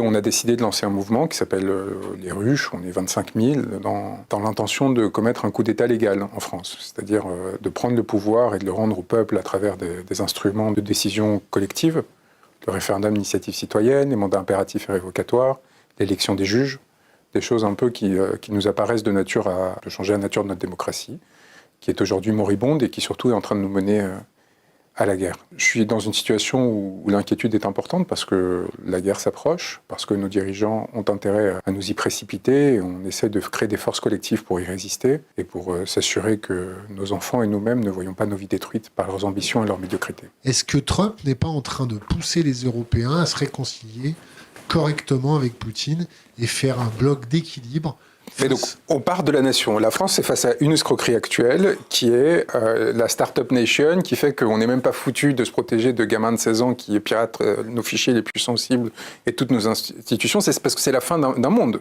On a décidé de lancer un mouvement qui s'appelle les Ruches, on est 25 000, dans l'intention de commettre un coup d'État légal en France, c'est-à-dire de prendre le pouvoir et de le rendre au peuple à travers des instruments de décision collective, le référendum d'initiative citoyenne, les mandats impératifs et révocatoires, l'élection des juges, des choses un peu qui nous apparaissent de nature à changer la nature de notre démocratie, qui est aujourd'hui moribonde et qui surtout est en train de nous mener à la guerre. Je suis dans une situation où l'inquiétude est importante parce que la guerre s'approche, parce que nos dirigeants ont intérêt à nous y précipiter et on essaie de créer des forces collectives pour y résister et pour s'assurer que nos enfants et nous-mêmes ne voyons pas nos vies détruites par leurs ambitions et leur médiocrité. Est-ce que Trump n'est pas en train de pousser les Européens à se réconcilier correctement avec Poutine et faire un bloc d'équilibre? Mais donc, on part de la nation. La France est face à une escroquerie actuelle qui est la Startup Nation, qui fait qu'on n'est même pas foutu de se protéger de gamins de 16 ans qui piratent nos fichiers les plus sensibles et toutes nos institutions. C'est parce que c'est la fin d'un monde.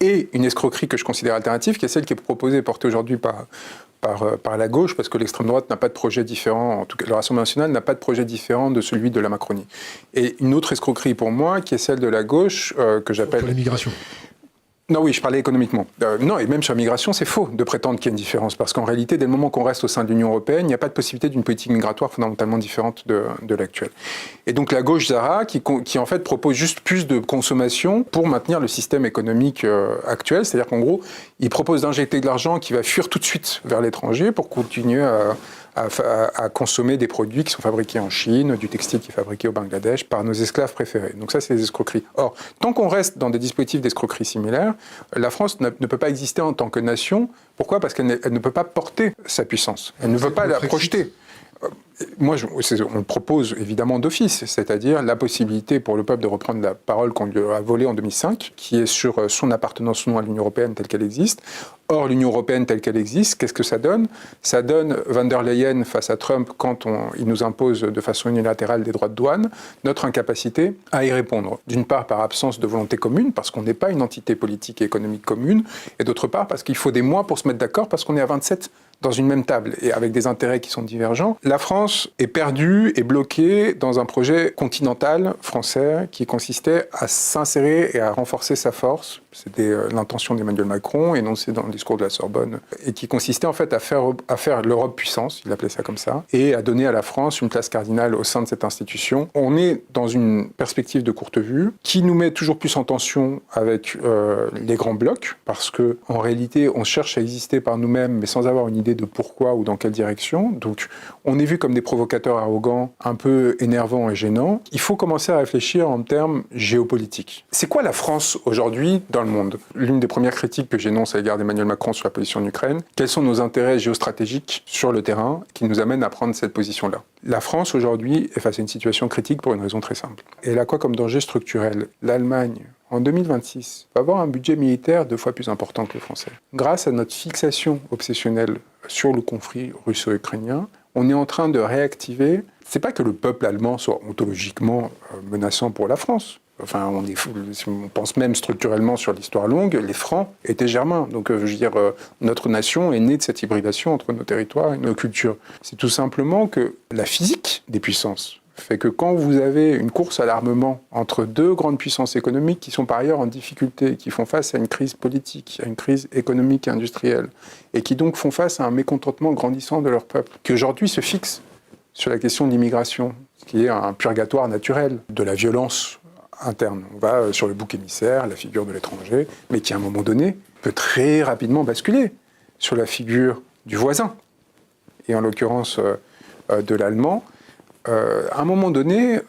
Et une escroquerie que je considère alternative, qui est celle qui est proposée et portée aujourd'hui par la gauche, parce que l'extrême droite n'a pas de projet différent, en tout cas le Rassemblement national n'a pas de projet différent de celui de la Macronie. Et une autre escroquerie pour moi, qui est celle de la gauche, que j'appelle... Pour l'immigration. Non, oui, je parlais économiquement. Non, et même sur la migration, c'est faux de prétendre qu'il y a une différence, parce qu'en réalité, dès le moment qu'on reste au sein de l'Union européenne, il n'y a pas de possibilité d'une politique migratoire fondamentalement différente de l'actuelle. Et donc la gauche Zara, qui en fait propose juste plus de consommation pour maintenir le système économique actuel, c'est-à-dire qu'en gros, il propose d'injecter de l'argent qui va fuir tout de suite vers l'étranger pour continuer à consommer des produits qui sont fabriqués en Chine, du textile qui est fabriqué au Bangladesh par nos esclaves préférés. Donc ça, c'est des escroqueries. Or, tant qu'on reste dans des dispositifs d'escroquerie similaires, la France ne peut pas exister en tant que nation. Pourquoi ? Parce qu'elle ne peut pas porter sa puissance. Elle ne veut pas la projeter. Moi, on propose évidemment d'office, c'est-à-dire la possibilité pour le peuple de reprendre la parole qu'on lui a volée en 2005, qui est sur son appartenance ou non à l'Union européenne telle qu'elle existe. Or, l'Union européenne telle qu'elle existe, qu'est-ce que ça donne ? Ça donne Van der Leyen face à Trump quand il nous impose de façon unilatérale des droits de douane, notre incapacité à y répondre. D'une part, par absence de volonté commune, parce qu'on n'est pas une entité politique et économique commune, et d'autre part, parce qu'il faut des mois pour se mettre d'accord, parce qu'on est à 27 dans une même table et avec des intérêts qui sont divergents. La France est perdue et bloquée dans un projet continental français qui consistait à s'insérer et à renforcer sa force. C'était l'intention d'Emmanuel Macron, énoncée dans le discours de la Sorbonne, et qui consistait en fait à faire l'Europe puissance, il appelait ça comme ça, et à donner à la France une place cardinale au sein de cette institution. On est dans une perspective de courte vue qui nous met toujours plus en tension avec les grands blocs, parce que en réalité, on cherche à exister par nous-mêmes, mais sans avoir une idée de pourquoi ou dans quelle direction. Donc, on est vu comme des provocateurs arrogants, un peu énervants et gênants. Il faut commencer à réfléchir en termes géopolitiques. C'est quoi la France aujourd'hui dans le monde ? L'une des premières critiques que j'énonce à l'égard d'Emmanuel Macron sur la position en Ukraine, quels sont nos intérêts géostratégiques sur le terrain qui nous amènent à prendre cette position-là ? La France aujourd'hui est face à une situation critique pour une raison très simple. Elle a quoi comme danger structurel ? L'Allemagne, en 2026, va avoir un budget militaire 2 fois plus important que le français. Grâce à notre fixation obsessionnelle sur le conflit russo-ukrainien, on est en train de réactiver... C'est pas que le peuple allemand soit ontologiquement menaçant pour la France. Enfin, on pense même structurellement sur l'histoire longue, les Francs étaient germains. Donc, je veux dire, notre nation est née de cette hybridation entre nos territoires et nos cultures. C'est tout simplement que la physique des puissances fait que quand vous avez une course à l'armement entre 2 grandes puissances économiques qui sont par ailleurs en difficulté, qui font face à une crise politique, à une crise économique et industrielle, et qui donc font face à un mécontentement grandissant de leur peuple, qui aujourd'hui se fixe sur la question de l'immigration, qui est un purgatoire naturel de la violence interne. On va sur le bouc émissaire, la figure de l'étranger, mais qui à un moment donné peut très rapidement basculer sur la figure du voisin, et en l'occurrence de l'allemand. À un moment donné,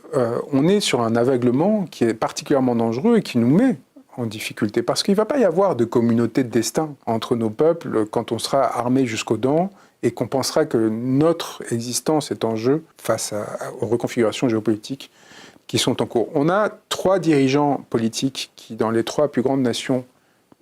on est sur un aveuglement qui est particulièrement dangereux et qui nous met en difficulté. Parce qu'il ne va pas y avoir de communauté de destin entre nos peuples quand on sera armé jusqu'aux dents et qu'on pensera que notre existence est en jeu face aux reconfigurations géopolitiques qui sont en cours. On a 3 dirigeants politiques qui, dans les 3 plus grandes nations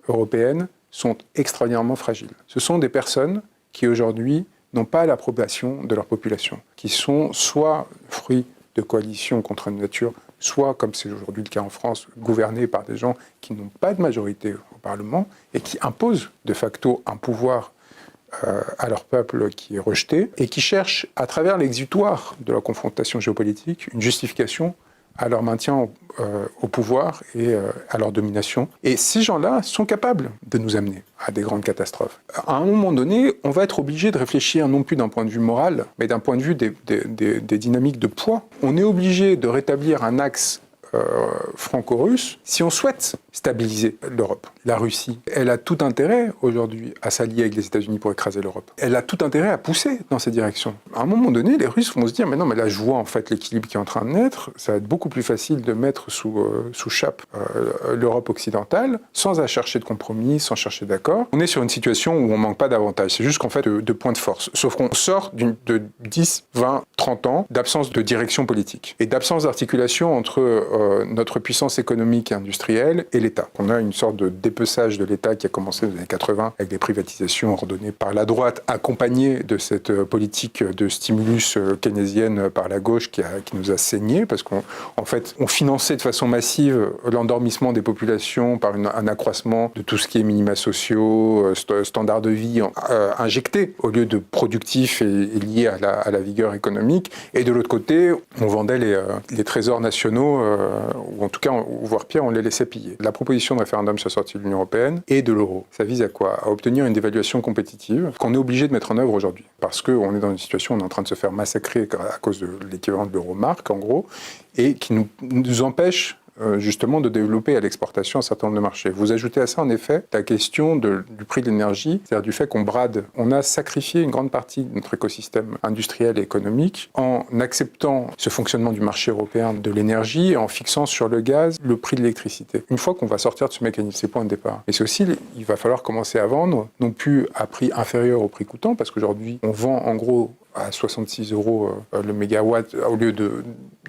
européennes, sont extraordinairement fragiles. Ce sont des personnes qui, aujourd'hui, n'ont pas l'approbation de leur population, qui sont soit fruits de coalitions contre la nature, soit, comme c'est aujourd'hui le cas en France, gouvernés par des gens qui n'ont pas de majorité au Parlement et qui imposent de facto un pouvoir à leur peuple qui est rejeté et qui cherchent, à travers l'exutoire de la confrontation géopolitique, une justification à leur maintien au pouvoir et à leur domination. Et ces gens-là sont capables de nous amener à des grandes catastrophes. À un moment donné, on va être obligé de réfléchir non plus d'un point de vue moral, mais d'un point de vue des dynamiques de poids. On est obligé de rétablir un axe franco-russe si on souhaite stabiliser l'Europe. La Russie, elle a tout intérêt aujourd'hui à s'allier avec les États-Unis pour écraser l'Europe. Elle a tout intérêt à pousser dans cette direction. À un moment donné, les Russes vont se dire mais non, mais là je vois en fait l'équilibre qui est en train de naître, ça va être beaucoup plus facile de mettre sous chape l'Europe occidentale sans à chercher de compromis, sans chercher d'accord. On est sur une situation où on manque pas d'avantages, c'est juste qu'en fait de points de force. Sauf qu'on sort de 10, 20, 30 ans d'absence de direction politique et d'absence d'articulation entre notre puissance économique et industrielle et l'État. On a une sorte de dépeçage de l'État qui a commencé dans les années 80 avec des privatisations ordonnées par la droite, accompagnées de cette politique de stimulus keynésienne par la gauche qui nous a saigné parce qu'en fait, on finançait de façon massive l'endormissement des populations par un accroissement de tout ce qui est minima sociaux, standards de vie injectés au lieu de productifs et liés à la vigueur économique. Et de l'autre côté, on vendait les trésors nationaux ou en tout cas, voire pire, on les laissait piller. La proposition de référendum sur la sortie de l'Union européenne et de l'euro, ça vise à quoi? À obtenir une dévaluation compétitive qu'on est obligé de mettre en œuvre aujourd'hui. Parce qu'on est dans une situation où on est en train de se faire massacrer à cause de l'équivalent de l'euro-marque, en gros, et qui nous empêche justement de développer à l'exportation un certain nombre de marchés. Vous ajoutez à ça, en effet, la question du prix de l'énergie, c'est-à-dire du fait on a sacrifié une grande partie de notre écosystème industriel et économique en acceptant ce fonctionnement du marché européen de l'énergie et en fixant sur le gaz le prix de l'électricité. Une fois qu'on va sortir de ce mécanisme, c'est point de départ. Et c'est aussi, il va falloir commencer à vendre, non plus à prix inférieur au prix coûtant, parce qu'aujourd'hui, on vend en gros à 66 € le mégawatt au lieu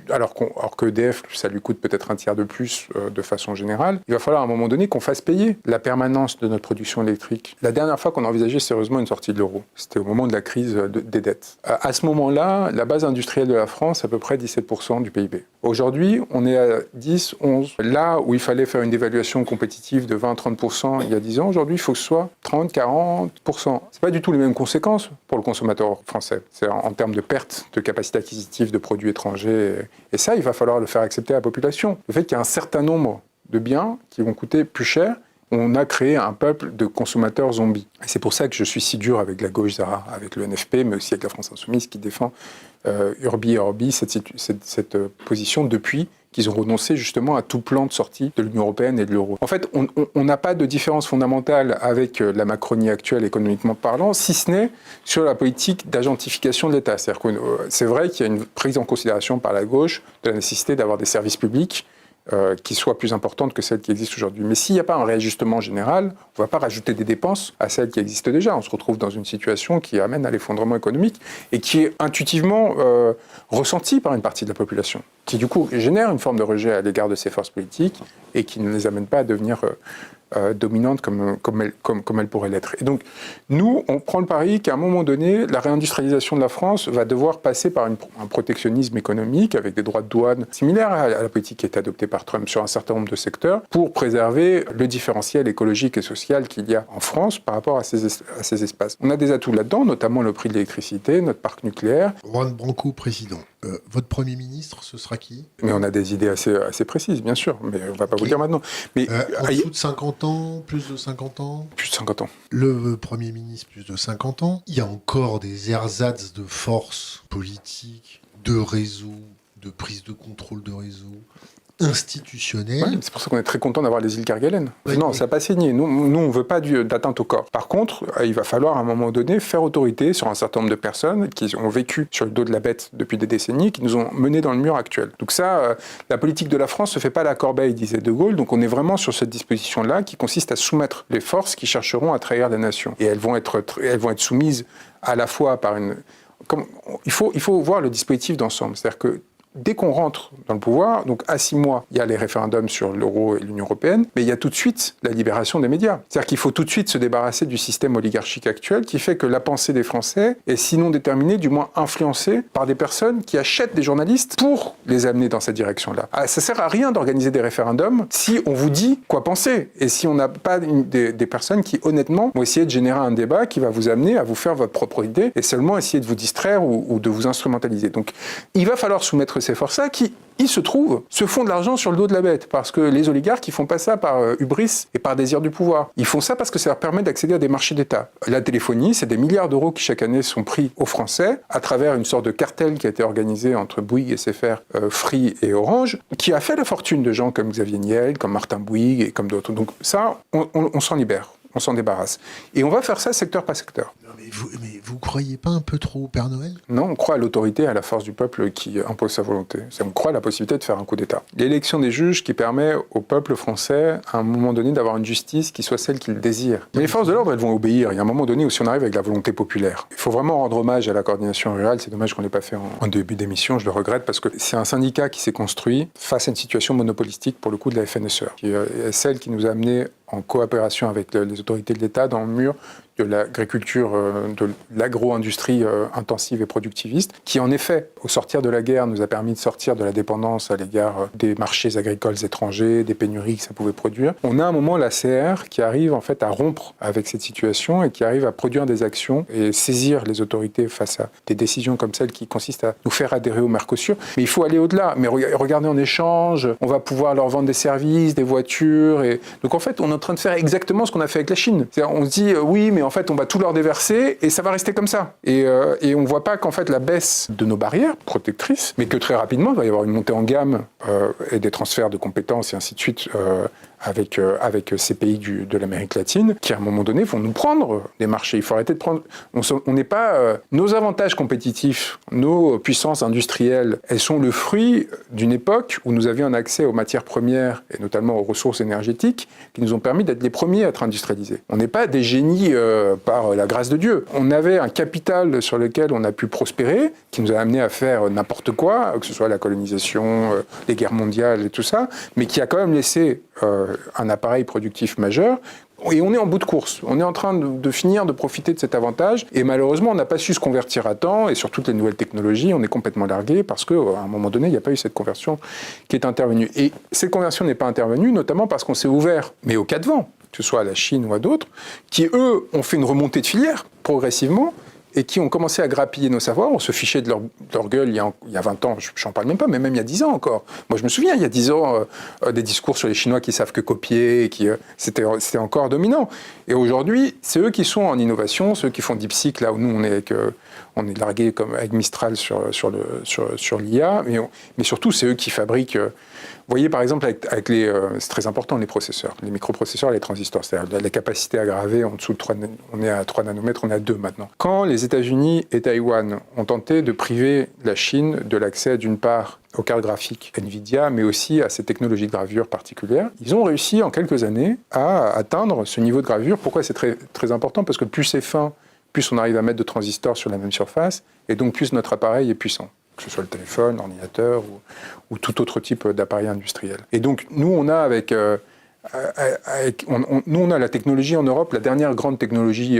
alors que EDF, ça lui coûte peut-être un tiers de plus de façon générale. Il va falloir à un moment donné qu'on fasse payer la permanence de notre production électrique. La dernière fois qu'on a envisagé sérieusement une sortie de l'euro, c'était au moment de la crise des dettes. À ce moment-là, la base industrielle de la France, c'est à peu près 17% du PIB. Aujourd'hui, on est à 10, 11. Là où il fallait faire une dévaluation compétitive de 20-30% il y a 10 ans, aujourd'hui, il faut que ce soit 30-40%. C'est pas du tout les mêmes conséquences pour le consommateur français. C'est en termes de perte de capacité acquisitive de produits étrangers. Et ça, il va falloir le faire accepter à la population. Le fait qu'il y a un certain nombre de biens qui vont coûter plus cher, on a créé un peuple de consommateurs zombies. Et c'est pour ça que je suis si dur avec la gauche, Zara, avec le NFP, mais aussi avec la France Insoumise qui défend Urbi et Orbi cette position depuis qu'ils ont renoncé justement à tout plan de sortie de l'Union européenne et de l'euro. En fait, on n'a pas de différence fondamentale avec la Macronie actuelle économiquement parlant, si ce n'est sur la politique d'agentification de l'État. C'est-à-dire que c'est vrai qu'il y a une prise en considération par la gauche de la nécessité d'avoir des services publics qui soient plus importantes que celles qui existent aujourd'hui. Mais s'il n'y a pas un réajustement général, on ne va pas rajouter des dépenses à celles qui existent déjà. On se retrouve dans une situation qui amène à l'effondrement économique et qui est intuitivement ressentie par une partie de la population, qui du coup génère une forme de rejet à l'égard de ces forces politiques et qui ne les amène pas à devenir dominante comme elle pourrait l'être. Et donc, nous, on prend le pari qu'à un moment donné, la réindustrialisation de la France va devoir passer par un protectionnisme économique avec des droits de douane similaires à la politique qui a été adoptée par Trump sur un certain nombre de secteurs pour préserver le différentiel écologique et social qu'il y a en France par rapport à ces espaces. On a des atouts là-dedans, notamment le prix de l'électricité, notre parc nucléaire. Juan Branco, président. Votre Premier ministre, ce sera qui? Mais on a des idées assez précises, bien sûr, mais on ne va pas vous le dire maintenant. Mais, en dessous de 50 ans, plus de 50 ans? Plus de 50 ans. Le Premier ministre, plus de 50 ans. Il y a encore des ersatz de forces politiques, de réseaux, de prise de contrôle de réseaux, institutionnels. Ouais, c'est pour ça qu'on est très content d'avoir les îles Kerguelen. Oui, non, oui. ça n'a pas signé. Nous, on ne veut pas d'atteinte au corps. Par contre, il va falloir à un moment donné faire autorité sur un certain nombre de personnes qui ont vécu sur le dos de la bête depuis des décennies, qui nous ont menés dans le mur actuel. Donc ça, la politique de la France ne se fait pas à la corbeille, disait De Gaulle. Donc on est vraiment sur cette disposition-là qui consiste à soumettre les forces qui chercheront à trahir la nation. Et elles vont être soumises à la fois par une... Il faut voir le dispositif d'ensemble. C'est-à-dire que dès qu'on rentre dans le pouvoir, donc à 6 mois, il y a les référendums sur l'euro et l'Union européenne, mais il y a tout de suite la libération des médias. C'est-à-dire qu'il faut tout de suite se débarrasser du système oligarchique actuel qui fait que la pensée des Français est sinon déterminée, du moins influencée par des personnes qui achètent des journalistes pour les amener dans cette direction-là. Ça sert à rien d'organiser des référendums si on vous dit quoi penser et si on n'a pas des personnes qui, honnêtement, vont essayer de générer un débat qui va vous amener à vous faire votre propre idée et seulement essayer de vous distraire ou de vous instrumentaliser. Donc, il va falloir soumettre ces forces-là qui, il se trouve, se font de l'argent sur le dos de la bête. Parce que les oligarques, ils font pas ça par hubris et par désir du pouvoir. Ils font ça parce que ça leur permet d'accéder à des marchés d'État. La téléphonie, c'est des milliards d'euros qui chaque année sont pris aux Français à travers une sorte de cartel qui a été organisé entre Bouygues, SFR, Free et Orange, qui a fait la fortune de gens comme Xavier Niel, comme Martin Bouygues et comme d'autres. Donc ça, on s'en libère. On s'en débarrasse. Et on va faire ça secteur par secteur. Non, mais vous croyez pas un peu trop au Père Noël ? Non, on croit à l'autorité et à la force du peuple qui impose sa volonté. On croit à la possibilité de faire un coup d'État. L'élection des juges qui permet au peuple français, à un moment donné, d'avoir une justice qui soit celle qu'il désire. Mais les forces de l'ordre, elles vont obéir. Il y a un moment donné où si on arrive avec la volonté populaire. Il faut vraiment rendre hommage à la coordination rurale. C'est dommage qu'on ne l'ait pas fait en début d'émission. Je le regrette parce que c'est un syndicat qui s'est construit face à une situation monopolistique, pour le coup, de la FNSEA, qui est celle qui nous a amené en coopération avec les autorités de l'État dans le mur de l'agriculture, de l'agro-industrie intensive et productiviste, qui en effet, au sortir de la guerre, nous a permis de sortir de la dépendance à l'égard des marchés agricoles étrangers, des pénuries que ça pouvait produire. On a à un moment la CR qui arrive en fait à rompre avec cette situation et qui arrive à produire des actions et saisir les autorités face à des décisions comme celles qui consistent à nous faire adhérer au Mercosur. Mais il faut aller au-delà. Mais regardez en échange, on va pouvoir leur vendre des services, des voitures. Et... Donc en fait, on est en train de faire exactement ce qu'on a fait avec la Chine. C'est-à-dire, on se dit, oui, mais en fait, on va tout leur déverser et ça va rester comme ça. Et on ne voit pas qu'en fait, la baisse de nos barrières protectrices, mais que très rapidement, il va y avoir une montée en gamme et des transferts de compétences et ainsi de suite avec ces pays de l'Amérique latine, qui à un moment donné vont nous prendre des marchés. Il faut arrêter de prendre... On n'est pas... nos avantages compétitifs, nos puissances industrielles, elles sont le fruit d'une époque où nous avions un accès aux matières premières et notamment aux ressources énergétiques qui nous ont permis d'être les premiers à être industrialisés. On n'est pas des génies par la grâce de Dieu. On avait un capital sur lequel on a pu prospérer, qui nous a amené à faire n'importe quoi, que ce soit la colonisation, les guerres mondiales et tout ça, mais qui a quand même laissé un appareil productif majeur. Et on est en bout de course. On est en train de finir de profiter de cet avantage. Et malheureusement, on n'a pas su se convertir à temps. Et sur toutes les nouvelles technologies, on est complètement largué parce qu'à un moment donné, il n'y a pas eu cette conversion qui est intervenue. Et cette conversion n'est pas intervenue, notamment parce qu'on s'est ouvert, mais au cas de vent, que ce soit à la Chine ou à d'autres, qui, eux, ont fait une remontée de filière progressivement, et qui ont commencé à grappiller nos savoirs. On se fichait de leur gueule il y a 20 ans, je n'en parle même pas, mais même il y a 10 ans encore. Moi, je me souviens, il y a 10 ans, des discours sur les Chinois qui savent que copier, c'était encore dominant. Et aujourd'hui, c'est eux qui sont en innovation, ceux qui font DeepSeek, là où nous, on est largué comme avec Mistral sur l'IA, mais surtout, c'est eux qui fabriquent... Vous voyez, par exemple, avec c'est très important, les processeurs, les microprocesseurs et les transistors. C'est-à-dire la capacité à graver en dessous de 3 on est à 3 nanomètres, on est à 2 maintenant. Quand les États-Unis et Taïwan ont tenté de priver la Chine de l'accès, d'une part, aux cartes graphiques NVIDIA, mais aussi à ces technologies de gravure particulières, ils ont réussi en quelques années à atteindre ce niveau de gravure. Pourquoi c'est très, très important ? Parce que plus c'est fin, plus on arrive à mettre de transistors sur la même surface, et donc plus notre appareil est puissant. Que ce soit le téléphone, l'ordinateur ou tout autre type d'appareil industriel. Et donc, nous, on a on a la technologie en Europe, la dernière grande technologie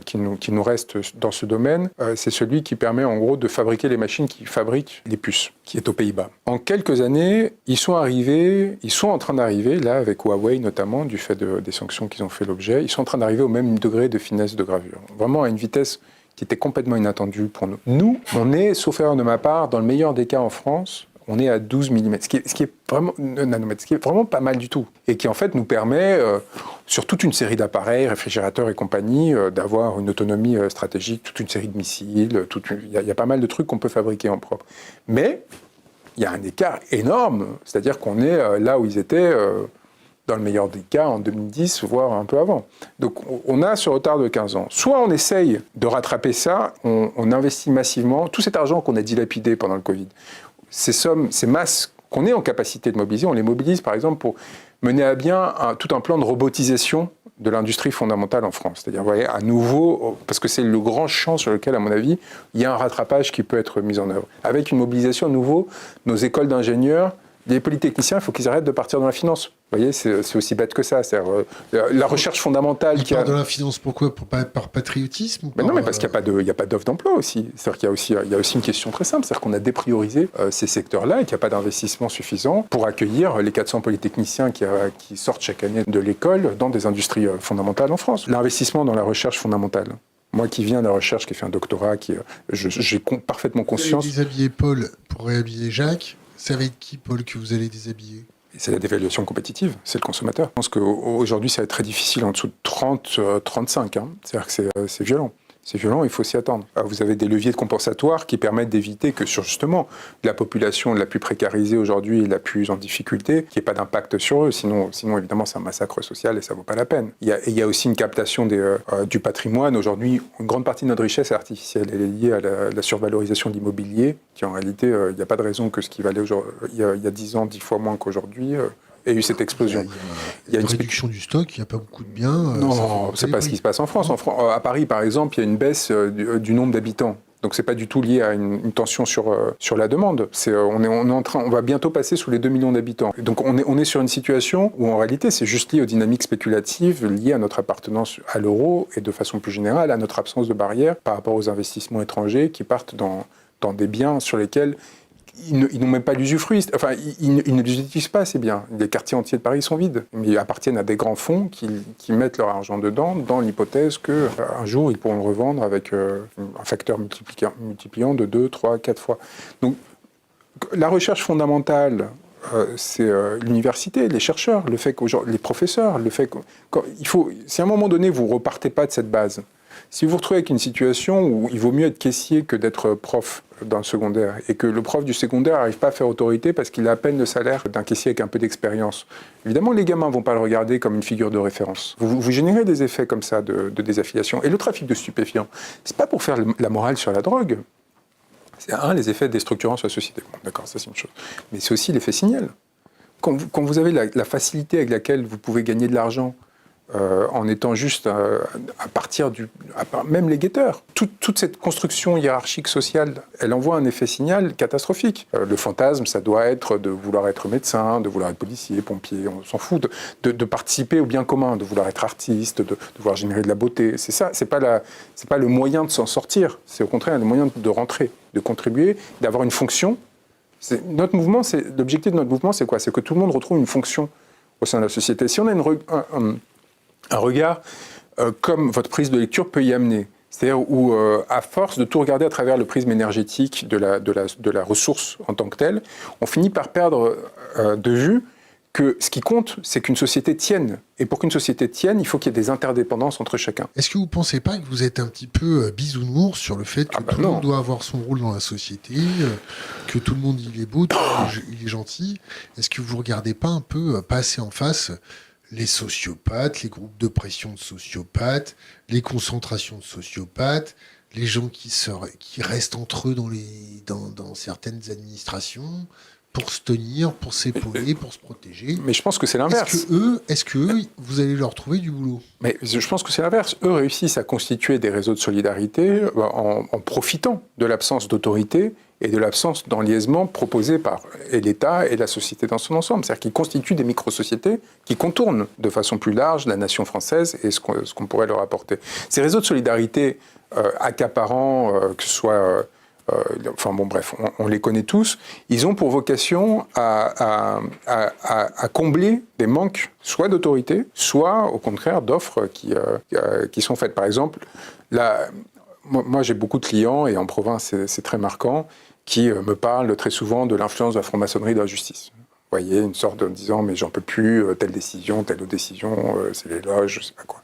qui nous reste dans ce domaine, c'est celui qui permet en gros de fabriquer les machines qui fabriquent les puces, qui est aux Pays-Bas. En quelques années, ils sont en train d'arriver, là avec Huawei notamment, du fait des sanctions qu'ils ont fait l'objet, ils sont en train d'arriver au même degré de finesse de gravure. Vraiment à une vitesse qui était complètement inattendue pour nous. Nous, on est, sauf erreur de ma part, dans le meilleur des cas en France, on est à 12 mm, ce qui est vraiment nanomètres, ce qui est vraiment pas mal du tout, et qui en fait nous permet, sur toute une série d'appareils, réfrigérateurs et compagnie, d'avoir une autonomie stratégique, toute une série de missiles, il y a pas mal de trucs qu'on peut fabriquer en propre. Mais il y a un écart énorme, c'est-à-dire qu'on est là où ils étaient... dans le meilleur des cas, en 2010, voire un peu avant. Donc, on a ce retard de 15 ans. Soit on essaye de rattraper ça, on investit massivement, tout cet argent qu'on a dilapidé pendant le Covid, ces sommes, ces masses qu'on est en capacité de mobiliser, on les mobilise, par exemple, pour mener à bien tout un plan de robotisation de l'industrie fondamentale en France. C'est-à-dire, vous voyez, à nouveau, parce que c'est le grand champ sur lequel, à mon avis, il y a un rattrapage qui peut être mis en œuvre. Avec une mobilisation, à nouveau, nos écoles d'ingénieurs, les polytechniciens, il faut qu'ils arrêtent de partir dans la finance. Vous voyez, c'est aussi bête que ça. C'est-à-dire, la recherche fondamentale... Ils partent dans la finance, pourquoi ? Par patriotisme ou non, mais parce qu'il n'y a pas d'offre d'emploi aussi. C'est-à-dire qu'il y a aussi une question très simple. C'est-à-dire qu'on a dépriorisé ces secteurs-là et qu'il n'y a pas d'investissement suffisant pour accueillir les 400 polytechniciens qui sortent chaque année de l'école dans des industries fondamentales en France. L'investissement dans la recherche fondamentale, Moi qui viens de la recherche, qui ai fait un doctorat, j'ai parfaitement conscience... Vous allez déshabiller Paul pour réhabiller Jacques. C'est avec qui, Paul, que vous allez déshabiller ? C'est la dévaluation compétitive, c'est le consommateur. Je pense qu'aujourd'hui, ça va être très difficile en dessous de 30, 35. C'est-à-dire que c'est violent. C'est violent, il faut s'y attendre. Vous avez des leviers compensatoires qui permettent d'éviter que sur justement la population la plus précarisée aujourd'hui et la plus en difficulté, qu'il n'y ait pas d'impact sur eux. Sinon évidemment, c'est un massacre social et ça ne vaut pas la peine. Il y a aussi une captation du patrimoine. Aujourd'hui, une grande partie de notre richesse est artificielle. Elle est liée à la survalorisation de l'immobilier, qui en réalité, il n'y a pas de raison que ce qui valait il y a 10 ans, 10 fois moins qu'aujourd'hui, ait eu cette explosion. Il y a une réduction du stock, il n'y a pas beaucoup de biens. Non, c'est pas ce qui se passe en France. À Paris, par exemple, il y a une baisse du nombre d'habitants. Donc c'est pas du tout lié à une tension sur la demande. On va bientôt passer sous les 2 millions d'habitants. Donc on est sur une situation où en réalité c'est juste lié aux dynamiques spéculatives, liées à notre appartenance à l'euro et de façon plus générale à notre absence de barrières par rapport aux investissements étrangers qui partent dans des biens sur lesquels ils n'ont même pas l'usufruit. Enfin, ils ne les utilisent pas assez bien. Les quartiers entiers de Paris sont vides. Mais ils appartiennent à des grands fonds qui mettent leur argent dedans dans l'hypothèse qu'un jour, ils pourront le revendre avec un facteur multipliant de 2, 3, 4 fois. Donc, la recherche fondamentale, c'est l'université, les chercheurs, le fait les professeurs, le fait si à un moment donné, vous ne repartez pas de cette base, si vous vous retrouvez avec une situation où il vaut mieux être caissier que d'être prof dans le secondaire, et que le prof du secondaire n'arrive pas à faire autorité parce qu'il a à peine le salaire d'un caissier avec un peu d'expérience, évidemment, les gamins ne vont pas le regarder comme une figure de référence. Vous générez des effets comme ça de désaffiliation. Et le trafic de stupéfiants, c'est pas pour faire la morale sur la drogue. C'est les effets déstructurants sur la société. Bon, d'accord, ça c'est une chose. Mais c'est aussi l'effet signal. Quand vous avez la facilité avec laquelle vous pouvez gagner de l'argent, en étant juste à partir même les guetteurs. Toute cette construction hiérarchique sociale, elle envoie un effet signal catastrophique. Le fantasme, ça doit être de vouloir être médecin, de vouloir être policier, pompier, on s'en fout, de participer au bien commun, de vouloir être artiste, de vouloir générer de la beauté. C'est ça, c'est pas le moyen de s'en sortir, c'est au contraire le moyen de rentrer, de contribuer, d'avoir une fonction. L'objectif de notre mouvement, c'est quoi ? C'est que tout le monde retrouve une fonction au sein de la société. Si on a un regard comme votre prise de lecture peut y amener. C'est-à-dire où, à force de tout regarder à travers le prisme énergétique de la ressource en tant que telle, on finit par perdre de vue que ce qui compte, c'est qu'une société tienne. Et pour qu'une société tienne, il faut qu'il y ait des interdépendances entre chacun. Est-ce que vous ne pensez pas que vous êtes un petit peu bisounours sur le fait que tout le monde doit avoir son rôle dans la société, que tout le monde il est beau, il est gentil ? Est-ce que vous ne regardez pas un peu passer en face les sociopathes, les groupes de pression de sociopathes, les concentrations de sociopathes, les gens qui restent entre eux dans certaines administrations pour se tenir, pour s'épauler, pour se protéger. Mais je pense que c'est l'inverse. Est-ce que eux, vous allez leur trouver du boulot ? Mais je pense que c'est l'inverse. Eux réussissent à constituer des réseaux de solidarité en profitant de l'absence d'autorité et de l'absence d'enliaisement proposé par l'État et la société dans son ensemble. C'est-à-dire qu'ils constituent des micro-sociétés qui contournent de façon plus large la nation française et ce qu'on pourrait leur apporter. Ces réseaux de solidarité accaparants, que ce soit... on les connaît tous, ils ont pour vocation à combler des manques, soit d'autorité, soit au contraire d'offres qui sont faites. Par exemple, moi j'ai beaucoup de clients, et en province c'est très marquant, qui me parlent très souvent de l'influence de la franc-maçonnerie dans la justice. Vous voyez, une sorte de disant, mais j'en peux plus, telle décision, telle autre décision, c'est les loges, je sais pas quoi.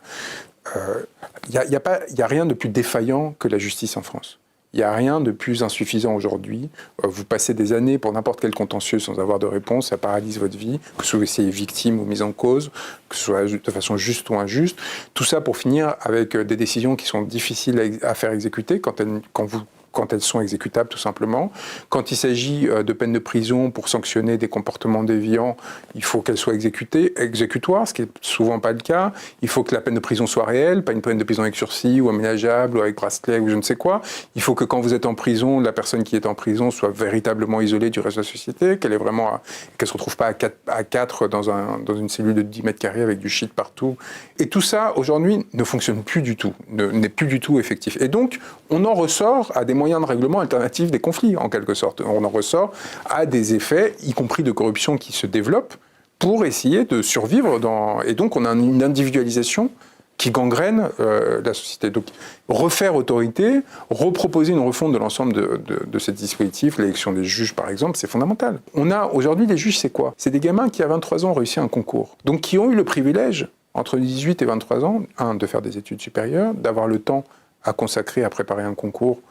Il y a rien de plus défaillant que la justice en France. Il n'y a rien de plus insuffisant aujourd'hui. Vous passez des années pour n'importe quel contentieux sans avoir de réponse, ça paralyse votre vie, que ce soit victime ou mise en cause, que ce soit de façon juste ou injuste. Tout ça pour finir avec des décisions qui sont difficiles à faire exécuter quand elles sont exécutables tout simplement. Quand il s'agit de peines de prison pour sanctionner des comportements déviants, il faut qu'elles soient exécutoires, ce qui n'est souvent pas le cas. Il faut que la peine de prison soit réelle, pas une peine de prison avec sursis ou aménageable ou avec bracelet ou je ne sais quoi. Il faut que quand vous êtes en prison, la personne qui est en prison soit véritablement isolée du reste de la société, qu'elle ne se retrouve pas à quatre dans une cellule de 10 mètres carrés avec du shit partout. Et tout ça, aujourd'hui, ne fonctionne plus du tout, n'est plus du tout effectif. Et donc, on en ressort à des moyens de règlement alternatifs des conflits, en quelque sorte. On en ressort à des effets, y compris de corruption, qui se développent pour essayer de survivre. Et donc, on a une individualisation qui gangrène la société. Donc, refaire autorité, reproposer une refonte de l'ensemble de ces dispositifs, l'élection des juges par exemple, c'est fondamental. On a aujourd'hui, les juges, c'est quoi? C'est des gamins qui à 23 ans ont réussi un concours, donc qui ont eu le privilège, entre 18 et 23 ans, de faire des études supérieures, d'avoir le temps à consacrer à préparer un concours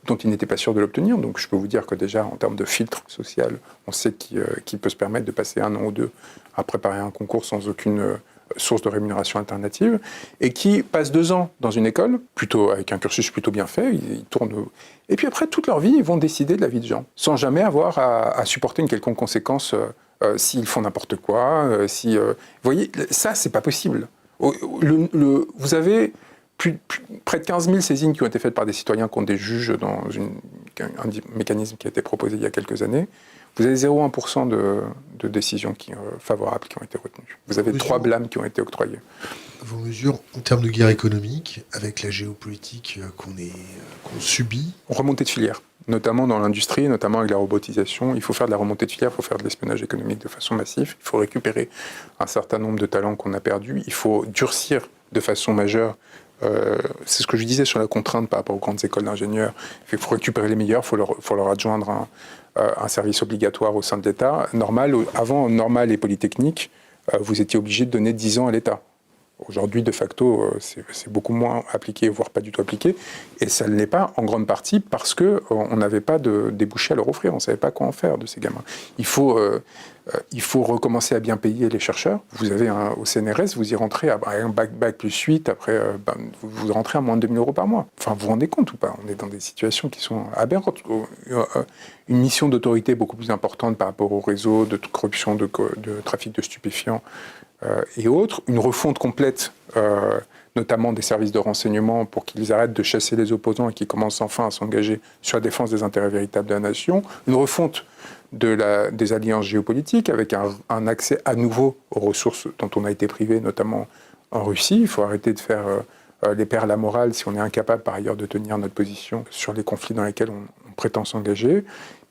dont ils n'étaient pas sûrs de l'obtenir. Donc je peux vous dire que déjà, en termes de filtre social, on sait qui peut se permettre de passer 1 an ou 2 à préparer un concours sans aucune source de rémunération alternative, et qui passent 2 ans dans une école, plutôt avec un cursus plutôt bien fait, ils tournent... Et puis après, toute leur vie, ils vont décider de la vie de gens, sans jamais avoir à supporter une quelconque conséquence s'ils font n'importe quoi. Vous voyez, ça, c'est pas possible. Vous avez près de 15 000 saisines qui ont été faites par des citoyens contre des juges dans un mécanisme qui a été proposé il y a quelques années. Vous avez 0,1% de décisions favorables qui ont été retenues. Vous avez 3 blâmes qui ont été octroyés. Vos mesures en termes de guerre économique, avec la géopolitique qu'on subit? Remontée de filière, notamment dans l'industrie, notamment avec la robotisation. Il faut faire de la remontée de filière, il faut faire de l'espionnage économique de façon massive. Il faut récupérer un certain nombre de talents qu'on a perdus. Il faut durcir de façon majeure. C'est ce que je disais sur la contrainte par rapport aux grandes écoles d'ingénieurs. Il faut récupérer les meilleurs, il faut leur adjoindre un service obligatoire au sein de l'État. Avant Normal et Polytechnique, vous étiez obligé de donner 10 ans à l'État. Aujourd'hui, de facto, c'est beaucoup moins appliqué, voire pas du tout appliqué. Et ça ne l'est pas en grande partie parce qu'on n'avait pas de débouchés à leur offrir. On ne savait pas quoi en faire de ces gamins. Il faut recommencer à bien payer les chercheurs. Vous avez au CNRS, vous y rentrez à un bac plus 8, après vous rentrez à moins de 2 000 € par mois. Enfin, vous vous rendez compte ou pas? On est dans des situations qui sont aberrantes. Une mission d'autorité beaucoup plus importante par rapport au réseau de corruption, de trafic de stupéfiants et autres. Une refonte complète, notamment des services de renseignement, pour qu'ils arrêtent de chasser les opposants et qu'ils commencent enfin à s'engager sur la défense des intérêts véritables de la nation. Une refonte des alliances géopolitiques, avec un accès à nouveau aux ressources dont on a été privé, notamment en Russie. Il faut arrêter de faire les perles à morale si on est incapable par ailleurs de tenir notre position sur les conflits dans lesquels on prétend s'engager.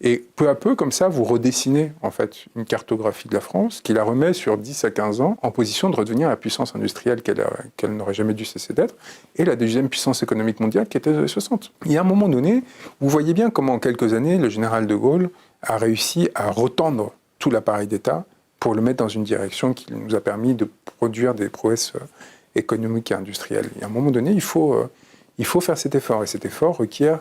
Et peu à peu, comme ça, vous redessinez en fait une cartographie de la France qui la remet sur 10 à 15 ans en position de redevenir la puissance industrielle qu'elle n'aurait jamais dû cesser d'être, et la deuxième puissance économique mondiale qui était dans les 60. Et à un moment donné, vous voyez bien comment en quelques années, le général de Gaulle a réussi à retendre tout l'appareil d'État pour le mettre dans une direction qui nous a permis de produire des prouesses économiques et industrielles. Et à un moment donné, il faut faire cet effort, et cet effort requiert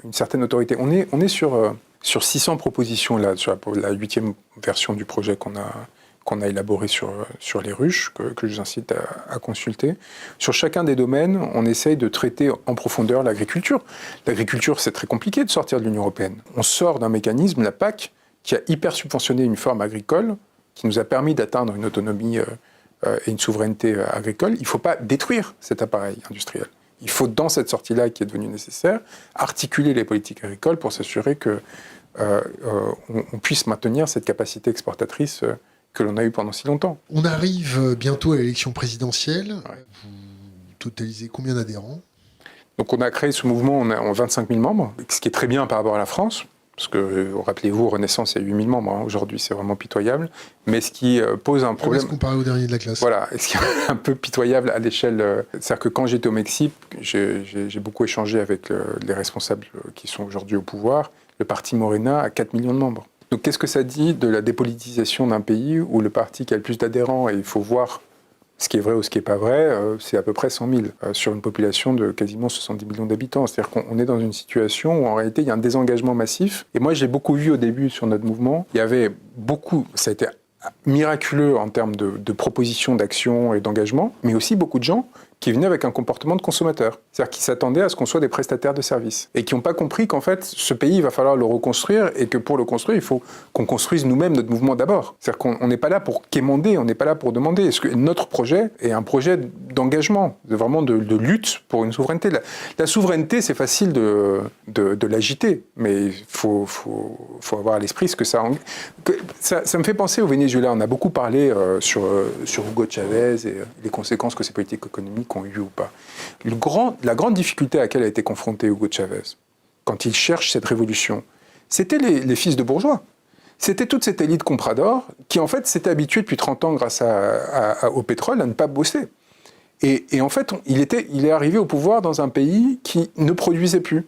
une certaine autorité. On est sur 600 propositions là, sur la 8e version du projet qu'on a élaboré sur les ruches, que je vous incite à consulter. Sur chacun des domaines, on essaye de traiter en profondeur l'agriculture. L'agriculture, c'est très compliqué de sortir de l'Union européenne. On sort d'un mécanisme, la PAC, qui a hyper subventionné une forme agricole, qui nous a permis d'atteindre une autonomie et une souveraineté agricole. Il ne faut pas détruire cet appareil industriel. Il faut, dans cette sortie-là qui est devenue nécessaire, articuler les politiques agricoles pour s'assurer qu'on puisse maintenir cette capacité exportatrice que l'on a eue pendant si longtemps. On arrive bientôt à l'élection présidentielle. Ouais. Vous totalisez combien d'adhérents? Donc on a créé ce mouvement, on a 25 000 membres, ce qui est très bien par rapport à la France. Parce que, rappelez-vous, Renaissance, il y a 8 000 membres. Hein. Aujourd'hui, c'est vraiment pitoyable. Mais ce qui pose un problème... Est-ce qu'on parlait au dernier de la classe? Voilà. Ce qui est un peu pitoyable à l'échelle... C'est-à-dire que quand j'étais au Mexique, j'ai beaucoup échangé avec les responsables qui sont aujourd'hui au pouvoir. Le parti Morena a 4 millions de membres. Donc, qu'est-ce que ça dit de la dépolitisation d'un pays où le parti qui a le plus d'adhérents, et il faut voir ce qui est vrai ou ce qui n'est pas vrai, c'est à peu près 100 000 sur une population de quasiment 70 millions d'habitants. C'est-à-dire qu'on est dans une situation où en réalité il y a un désengagement massif. Et moi j'ai beaucoup vu au début sur notre mouvement, il y avait beaucoup, ça a été miraculeux en termes de propositions, d'actions et d'engagement, mais aussi beaucoup de gens qui venaient avec un comportement de consommateur. C'est-à-dire qui s'attendaient à ce qu'on soit des prestataires de services. Et qui n'ont pas compris qu'en fait, ce pays, il va falloir le reconstruire et que pour le construire, il faut qu'on construise nous-mêmes notre mouvement d'abord. C'est-à-dire qu'on n'est pas là pour quémander, on n'est pas là pour demander. Est-ce que notre projet est un projet d'engagement, vraiment de lutte pour une souveraineté? La souveraineté, c'est facile de l'agiter, mais il faut avoir à l'esprit ce que ça... Ça me fait penser au Venezuela. On a beaucoup parlé sur Hugo Chavez et les conséquences que ces politiques économiques ont eu ou pas. La grande difficulté à laquelle a été confronté Hugo Chavez, quand il cherche cette révolution, c'était les fils de bourgeois. C'était toute cette élite comprador qui, en fait, s'était habituée depuis 30 ans, grâce au pétrole, à ne pas bosser. Et en fait, il est arrivé au pouvoir dans un pays qui ne produisait plus,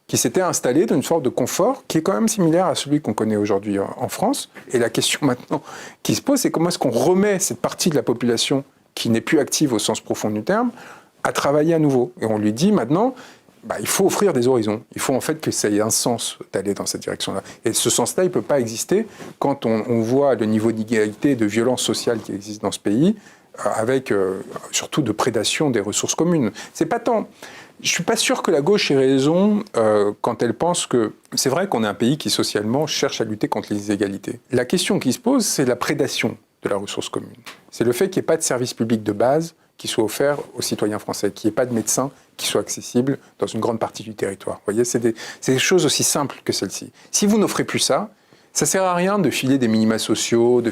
qui s'était installé dans une sorte de confort qui est quand même similaire à celui qu'on connaît aujourd'hui en France. Et la question maintenant qui se pose, c'est comment est-ce qu'on remet cette partie de la population qui n'est plus active au sens profond du terme à travailler à nouveau. Et on lui dit maintenant, il faut offrir des horizons. Il faut en fait que ça ait un sens d'aller dans cette direction-là. Et ce sens-là, il ne peut pas exister quand on voit le niveau d'inégalité et de violence sociale qui existe dans ce pays, avec surtout de prédation des ressources communes. C'est pas tant... Je ne suis pas sûr que la gauche ait raison quand elle pense que... C'est vrai qu'on est un pays qui, socialement, cherche à lutter contre les inégalités. La question qui se pose, c'est la prédation de la ressource commune. C'est le fait qu'il n'y ait pas de service public de base qui soit offert aux citoyens français, qu'il n'y ait pas de médecins qui soient accessibles dans une grande partie du territoire. Vous voyez, c'est des choses aussi simples que celles-ci. Si vous n'offrez plus ça, ça ne sert à rien de filer des minima sociaux,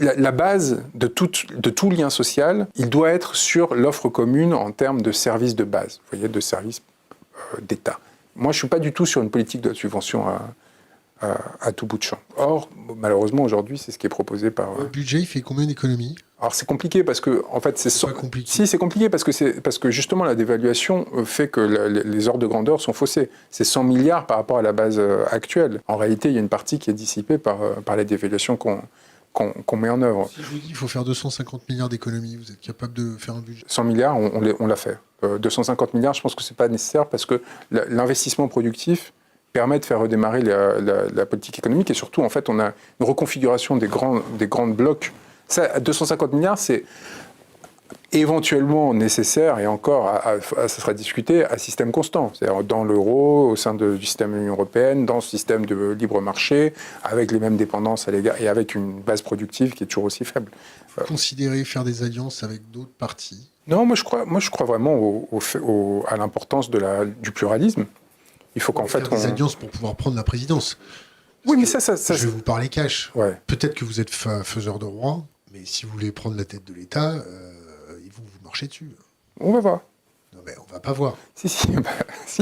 la base de tout lien social, il doit être sur l'offre commune en termes de services de base, vous voyez, de services d'État. Moi, je ne suis pas du tout sur une politique de subvention à tout bout de champ. Or, malheureusement, aujourd'hui, c'est ce qui est proposé par... Le budget, il fait combien d'économies ? Alors, c'est compliqué parce que, en fait, c'est pas compliqué. Si, c'est compliqué parce que justement, la dévaluation fait que les ordres de grandeur sont faussés. C'est 100 milliards par rapport à la base actuelle. En réalité, il y a une partie qui est dissipée par les dévaluations qu'on met en œuvre. Si je vous dis qu'il faut faire 250 milliards d'économies, vous êtes capable de faire un budget ? 100 milliards, on l'a fait. 250 milliards, je pense que c'est pas nécessaire parce que l'investissement productif permet de faire redémarrer la politique économique et surtout, en fait, on a une reconfiguration des grands blocs. Ça, 250 milliards, c'est éventuellement nécessaire, et encore, ça sera discuté, à système constant. C'est-à-dire dans l'euro, au sein du système de l'Union européenne, dans ce système de libre marché, avec les mêmes dépendances à l'égard, et avec une base productive qui est toujours aussi faible. Considérer faire des alliances avec d'autres partis ? Non, moi je crois vraiment à l'importance du pluralisme. Il faut qu'en fait... Faire des alliances pour pouvoir prendre la présidence. Oui, mais ça... Je vais vous parler cash. Ouais. Peut-être que vous êtes faiseur de roi, mais si vous voulez prendre la tête de l'État, ils vont vous marcher dessus. On va voir. Non, mais on va pas voir. Si,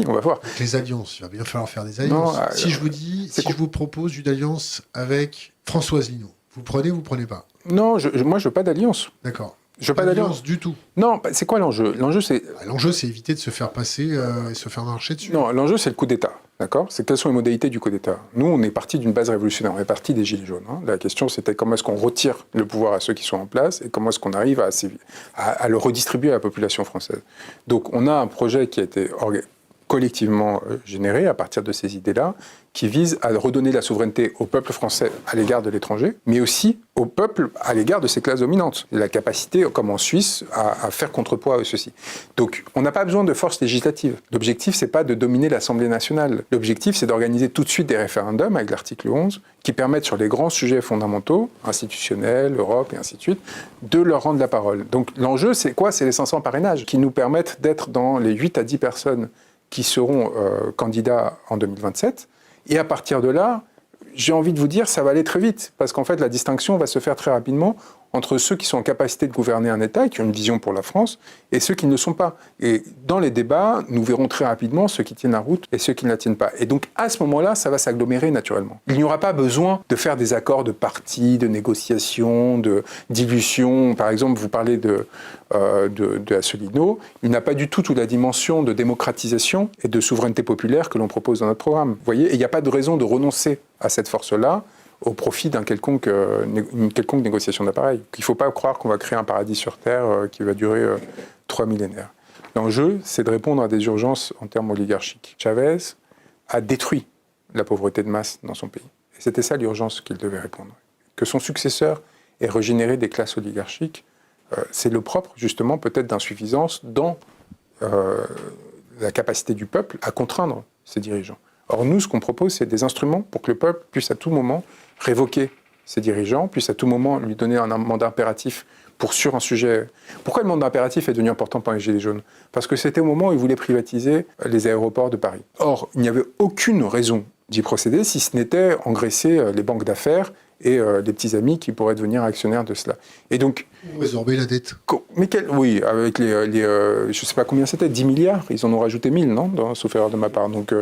on va voir. Donc les alliances, il va bien falloir faire des alliances. Non, si je vous propose une alliance avec Françoise Linault, vous prenez ou vous prenez pas ? Non, moi je veux pas d'alliance. D'accord. Je veux pas d'alliance du tout. Non, c'est quoi l'enjeu ? L'enjeu, c'est éviter de se faire passer et se faire marcher dessus. Non, l'enjeu, c'est le coup d'État. D'accord ? C'est quelles sont les modalités du coup d'État ? Nous, on est parti d'une base révolutionnaire. On est parti des Gilets jaunes. La question, c'était comment est-ce qu'on retire le pouvoir à ceux qui sont en place et comment est-ce qu'on arrive à le redistribuer à la population française. Donc, on a un projet qui a été collectivement généré à partir de ces idées-là, qui vise à redonner la souveraineté au peuple français à l'égard de l'étranger, mais aussi au peuple à l'égard de ses classes dominantes. La capacité, comme en Suisse, à faire contrepoids à ceci. Donc, on n'a pas besoin de force législative. L'objectif, c'est pas de dominer l'Assemblée nationale. L'objectif, c'est d'organiser tout de suite des référendums avec l'article 11, qui permettent sur les grands sujets fondamentaux, institutionnels, Europe et ainsi de suite, de leur rendre la parole. Donc, l'enjeu, c'est quoi ? C'est les 500 parrainages qui nous permettent d'être dans les 8 à 10 personnes qui seront candidats en 2027. Et à partir de là, j'ai envie de vous dire, ça va aller très vite. Parce qu'en fait, la distinction va se faire très rapidement entre ceux qui sont en capacité de gouverner un État, qui ont une vision pour la France, et ceux qui ne le sont pas. Et dans les débats, nous verrons très rapidement ceux qui tiennent la route et ceux qui ne la tiennent pas. Et donc, à ce moment-là, ça va s'agglomérer naturellement. Il n'y aura pas besoin de faire des accords de parti, de négociation, de dilution. Par exemple, vous parlez de Asselineau. Il n'a pas du tout toute la dimension de démocratisation et de souveraineté populaire que l'on propose dans notre programme. Vous voyez ? Et il n'y a pas de raison de renoncer à cette force-là au profit d'une quelconque négociation d'appareil. Il ne faut pas croire qu'on va créer un paradis sur Terre qui va durer 3 millénaires. L'enjeu, c'est de répondre à des urgences en termes oligarchiques. Chavez a détruit la pauvreté de masse dans son pays. Et c'était ça l'urgence qu'il devait répondre. Que son successeur ait régénéré des classes oligarchiques, c'est le propre, justement, peut-être d'insuffisance dans la capacité du peuple à contraindre ses dirigeants. Or, nous, ce qu'on propose, c'est des instruments pour que le peuple puisse à tout moment révoquer ses dirigeants, puisse à tout moment lui donner un mandat impératif sur un sujet. Pourquoi le mandat impératif est devenu important pour les Gilets jaunes ? Parce que c'était au moment où ils voulaient privatiser les aéroports de Paris. Or, il n'y avait aucune raison d'y procéder si ce n'était engraisser les banques d'affaires et les petits amis qui pourraient devenir actionnaires de cela. Et donc... Résorber la dette. Oui, avec je ne sais pas combien c'était, 10 milliards, ils en ont rajouté 1000, non ? Sauf erreur de ma part. Donc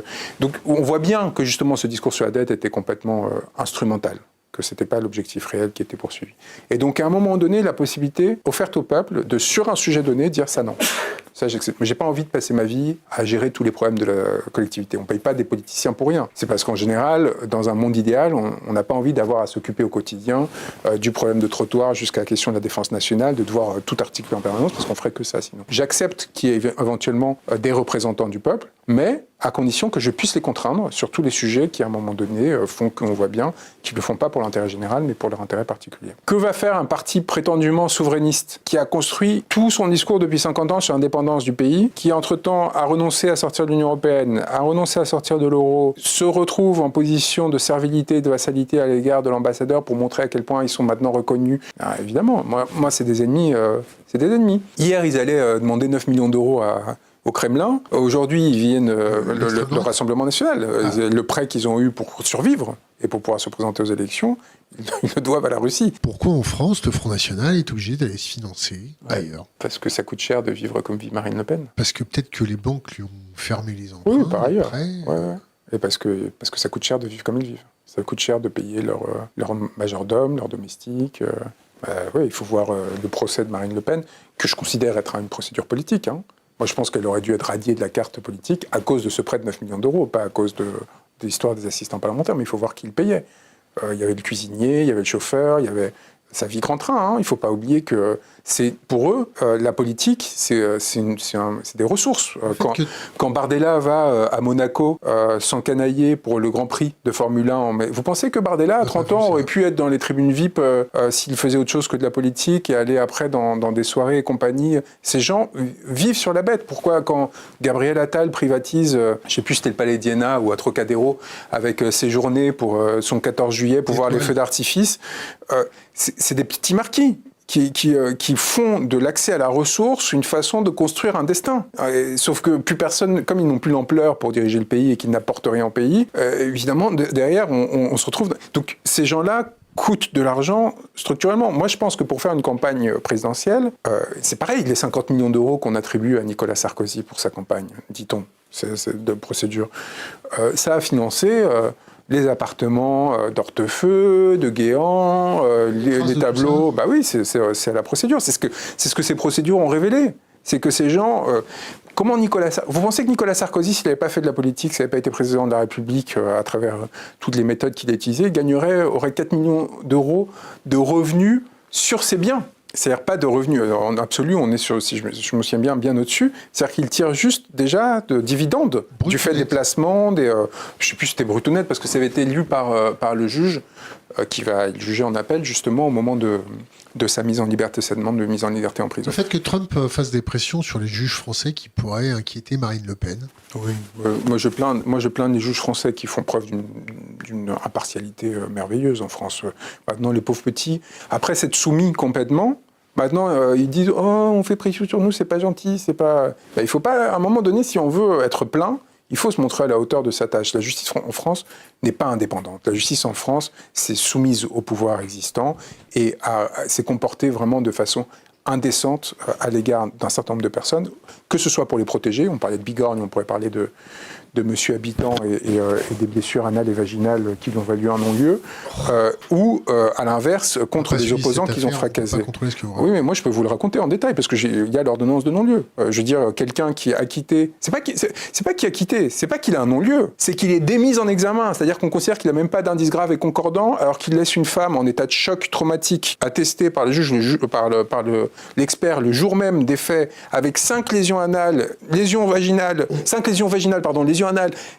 on voit bien que justement ce discours sur la dette était complètement instrumental. que ce n'était pas l'objectif réel qui était poursuivi. Et donc, à un moment donné, la possibilité offerte au peuple de, sur un sujet donné, dire ça non. Ça, j'accepte. Mais j'ai pas envie de passer ma vie à gérer tous les problèmes de la collectivité. On paye pas des politiciens pour rien. C'est parce qu'en général, dans un monde idéal, on n'a pas envie d'avoir à s'occuper au quotidien du problème de trottoir jusqu'à la question de la défense nationale, de devoir tout articuler en permanence, parce qu'on ferait que ça sinon. J'accepte qu'il y ait éventuellement des représentants du peuple, mais à condition que je puisse les contraindre sur tous les sujets qui, à un moment donné, font qu'on voit bien qu'ils ne le font pas pour l'intérêt général, mais pour leur intérêt particulier. Que va faire un parti prétendument souverainiste qui a construit tout son discours depuis 50 ans sur l'indépendance du pays, qui entre-temps a renoncé à sortir de l'Union européenne, a renoncé à sortir de l'euro, se retrouve en position de servilité, de vassalité à l'égard de l'ambassadeur pour montrer à quel point ils sont maintenant reconnus. Alors, évidemment, moi c'est des ennemis. Hier, ils allaient demander 9 millions d'euros au Kremlin. Aujourd'hui, ils viennent le Rassemblement national. Le prêt qu'ils ont eu pour survivre et pour pouvoir se présenter aux élections, ils le doivent à la Russie. Pourquoi en France, le Front National est obligé d'aller se financer ailleurs ? Parce que ça coûte cher de vivre comme vit Marine Le Pen. Parce que peut-être que les banques lui ont fermé les emprunts. Oui, par ailleurs. Après, Et parce que ça coûte cher de vivre comme ils vivent. Ça coûte cher de payer leur majordome, leur domestique. Il faut voir le procès de Marine Le Pen, que je considère être une procédure politique. Moi, je pense qu'elle aurait dû être radiée de la carte politique à cause de ce prêt de 9 millions d'euros, pas à cause de l'histoire des assistants parlementaires, mais il faut voir qui le payait. Il y avait le cuisinier, il y avait le chauffeur, il y avait sa vie grand train. Il ne faut pas oublier que pour eux, la politique, c'est des ressources. Quand Bardella va à Monaco s'encanailler pour le Grand Prix de Formule 1, vous pensez que Bardella, à 30 ans, aurait pu être dans les tribunes VIP s'il faisait autre chose que de la politique et aller après dans des soirées et compagnie? Ces gens vivent sur la bête. Pourquoi, quand Gabriel Attal privatise, je ne sais plus si c'était le Palais d'Iéna ou à Trocadéro, avec ses journées pour son 14 juillet pour voir les feux d'artifice, c'est des petits marquis qui font de l'accès à la ressource une façon de construire un destin. Sauf que plus personne, comme ils n'ont plus l'ampleur pour diriger le pays et qu'ils n'apportent rien au pays, évidemment, derrière, on se retrouve... Donc ces gens-là coûtent de l'argent structurellement. Moi, je pense que pour faire une campagne présidentielle, c'est pareil, les 50 millions d'euros qu'on attribue à Nicolas Sarkozy pour sa campagne, dit-on, c'est de procédure, ça a financé... les appartements d'Hortefeux, de Guéant, les tableaux... Bah oui, c'est à la procédure. C'est ce que ces procédures ont révélé. C'est que ces gens... Vous pensez que Nicolas Sarkozy, s'il n'avait pas fait de la politique, s'il n'avait pas été président de la République à travers toutes les méthodes qu'il a utilisées, aurait 4 millions d'euros de revenus sur ses biens? C'est-à-dire pas de revenus en absolu, on est sur, si je me souviens bien au-dessus, c'est-à-dire qu'il tire juste déjà de dividendes du fait des placements, je ne sais plus si c'était brut ou net, parce que ça avait été lu par le juge qui va juger en appel justement au moment de sa mise en liberté, sa demande de mise en liberté en prison. Le fait que Trump fasse des pressions sur les juges français qui pourraient inquiéter Marine Le Pen. Oui, moi je plains les juges français qui font preuve d'une impartialité merveilleuse en France. Maintenant les pauvres petits, après s'être soumis complètement, maintenant ils disent « Oh, on fait pression sur nous, c'est pas gentil, c'est pas... » Il faut pas, à un moment donné, si on veut être plein, il faut se montrer à la hauteur de sa tâche. La justice en France n'est pas indépendante. La justice en France, c'est soumise au pouvoir existant et s'est comportée vraiment de façon indécente à l'égard d'un certain nombre de personnes, que ce soit pour les protéger, on parlait de bigorgne, on pourrait parler de monsieur habitant et des blessures anales et vaginales qui lui ont valu un non-lieu, ou à l'inverse, contre des opposants qu'ils ont fracassés. Oui, mais moi je peux vous le raconter en détail, parce qu'il y a l'ordonnance de non-lieu. Je veux dire, quelqu'un qui a quitté... C'est pas qu'il a quitté, c'est pas qu'il a un non-lieu, c'est qu'il est démis en examen, c'est-à-dire qu'on considère qu'il n'a même pas d'indice grave et concordant, alors qu'il laisse une femme en état de choc traumatique, attestée par le juge, par l'expert, le jour même des faits, avec 5 lésions anales, lésions vaginales,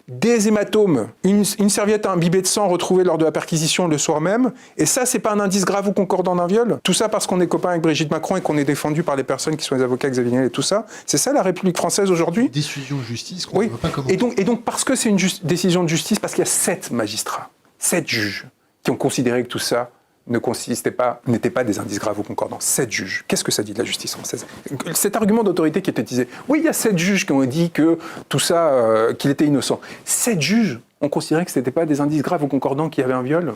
des hématomes, une serviette imbibée de sang retrouvée lors de la perquisition le soir même, et ça, c'est pas un indice grave ou concordant d'un viol? Tout ça parce qu'on est copain avec Brigitte Macron et qu'on est défendu par les personnes qui sont les avocats Xavier Niel et tout ça? C'est ça la République française aujourd'hui? Décision de justice qu'on ne peut pas commenter. Et donc parce que c'est une décision de justice, parce qu'il y a 7 magistrats, 7 juges, qui ont considéré que tout ça n'étaient pas des indices graves ou concordants. 7 juges. Qu'est-ce que ça dit de la justice française? Cet argument d'autorité qui était utilisé. Oui, il y a 7 juges qui ont dit que tout ça, qu'il était innocent. 7 juges ont considéré que ce n'était pas des indices graves ou concordants qu'il y avait un viol.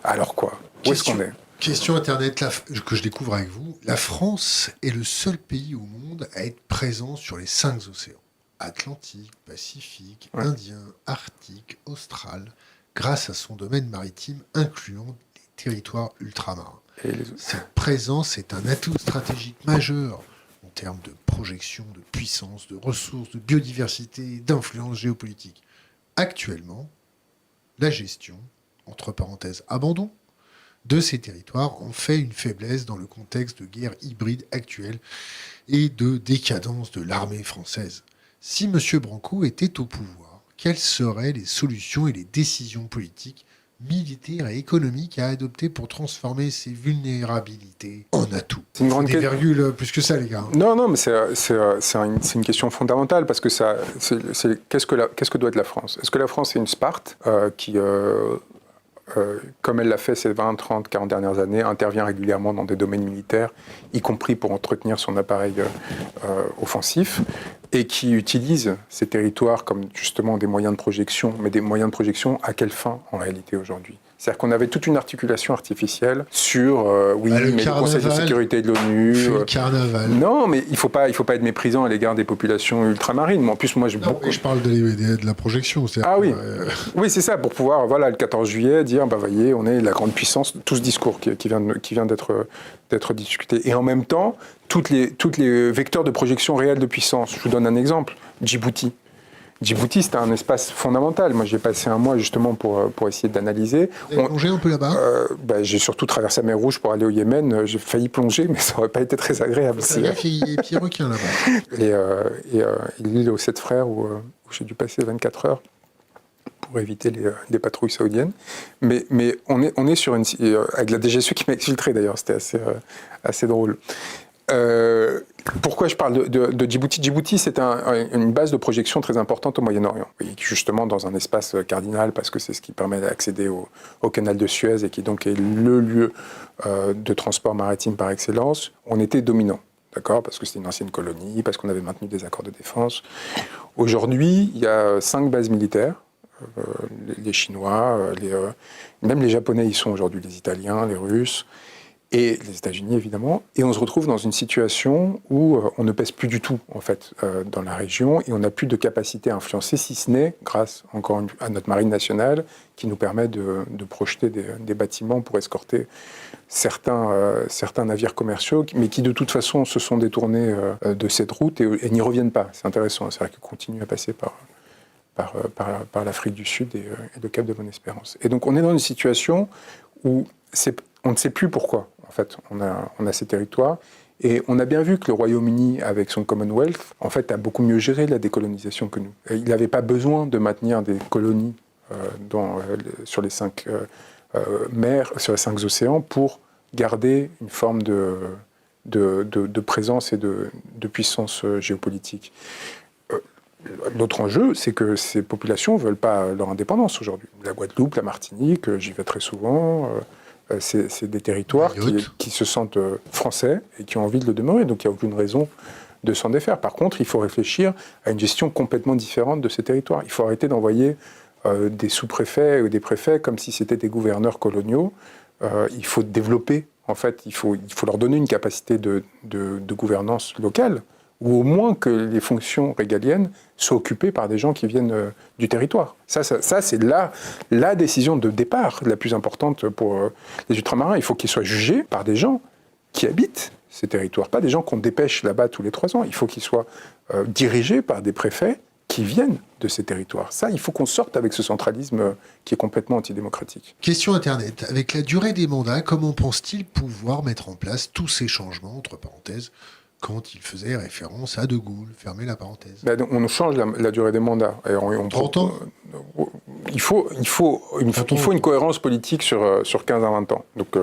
Alors quoi? Où est-ce qu'on est? Question Internet que je découvre avec vous. La France est le seul pays au monde à être présent sur les 5 océans. Atlantique, Pacifique, Indien, Arctique, Austral, grâce à son domaine maritime incluant territoires ultramarins. Cette présence est un atout stratégique majeur en termes de projection, de puissance, de ressources, de biodiversité, d'influence géopolitique. Actuellement, la gestion, entre parenthèses abandon, de ces territoires en fait une faiblesse dans le contexte de guerre hybride actuelle et de décadence de l'armée française. Si M. Branco était au pouvoir, quelles seraient les solutions et les décisions politiques, militaires et économiques à adopter pour transformer ces vulnérabilités en atouts? C'est une grande des virgules plus que ça, les gars. Non, mais c'est une question fondamentale parce que qu'est-ce que doit être la France? Est-ce que la France est une Sparte qui, comme elle l'a fait ces 20, 30, 40 dernières années, intervient régulièrement dans des domaines militaires, y compris pour entretenir son appareil offensif, et qui utilise ces territoires comme justement des moyens de projection, mais des moyens de projection à quelle fin en réalité aujourd'hui? C'est-à-dire qu'on avait toute une articulation artificielle sur le Conseil de sécurité de l'ONU. Le carnaval. Non, mais il faut pas être méprisant à l'égard des populations ultramarines. Mais en plus, moi, je parle de la projection. Ah oui, oui, c'est ça, pour pouvoir, le 14 juillet, dire, voyez, on est la grande puissance, tout ce discours qui vient d'être discuté. Et en même temps, tous les vecteurs de projection réelle de puissance. Je vous donne un exemple, Djibouti. Djibouti, c'était un espace fondamental. Moi, j'ai passé un mois justement pour essayer d'analyser. Vous avez plongé un peu là-bas? J'ai surtout traversé la mer Rouge pour aller au Yémen. J'ai failli plonger, mais ça n'aurait pas été très agréable. Il y a des petits requins là-bas. Et l'île aux 7 frères où j'ai dû passer 24 heures pour éviter les patrouilles saoudiennes. Mais on est sur avec la DGSE qui m'a exfiltré d'ailleurs, c'était assez drôle. Pourquoi je parle de Djibouti? Djibouti, c'est une base de projection très importante au Moyen-Orient, justement dans un espace cardinal, parce que c'est ce qui permet d'accéder au canal de Suez et qui donc est le lieu de transport maritime par excellence. On était dominant, d'accord, parce que c'était une ancienne colonie, parce qu'on avait maintenu des accords de défense. Aujourd'hui, il y a 5 bases militaires. Les Chinois, même les Japonais y sont aujourd'hui, les Italiens, les Russes, et les États-Unis évidemment, et on se retrouve dans une situation où on ne pèse plus du tout en fait dans la région et on n'a plus de capacité à influencer, si ce n'est grâce encore à notre marine nationale qui nous permet de projeter des bâtiments pour escorter certains navires commerciaux, mais qui de toute façon se sont détournés de cette route et n'y reviennent pas. C'est intéressant, c'est vrai qu'ils continuent à passer par l'Afrique du Sud et le Cap de Bonne-Espérance. Et donc on est dans une situation où on ne sait plus pourquoi. En fait, on a ces territoires et on a bien vu que le Royaume-Uni, avec son Commonwealth, en fait, a beaucoup mieux géré la décolonisation que nous. Et il n'avait pas besoin de maintenir des colonies sur les 5 mers, sur les 5 océans, pour garder une forme de présence et de puissance géopolitique. L'autre enjeu, c'est que ces populations ne veulent pas leur indépendance aujourd'hui. La Guadeloupe, la Martinique, j'y vais très souvent. C'est des territoires qui se sentent français et qui ont envie de le demeurer. Donc il n'y a aucune raison de s'en défaire. Par contre, il faut réfléchir à une gestion complètement différente de ces territoires. Il faut arrêter d'envoyer des sous-préfets ou des préfets comme si c'était des gouverneurs coloniaux. Il faut développer, en fait, il faut leur donner une capacité de gouvernance locale, ou au moins que les fonctions régaliennes soient occupées par des gens qui viennent du territoire. Ça c'est la décision de départ la plus importante pour les ultramarins. Il faut qu'ils soient jugés par des gens qui habitent ces territoires, pas des gens qu'on dépêche là-bas tous les 3 ans. Il faut qu'ils soient dirigés par des préfets qui viennent de ces territoires. Ça, il faut qu'on sorte avec ce centralisme qui est complètement antidémocratique. Question Internet. Avec la durée des mandats, comment pense-t-il pouvoir mettre en place tous ces changements, entre parenthèses, quand il faisait référence à De Gaulle, fermez la parenthèse. On change la durée des mandats. Et on 30 ans il faut une cohérence politique sur 15 à 20 ans. Donc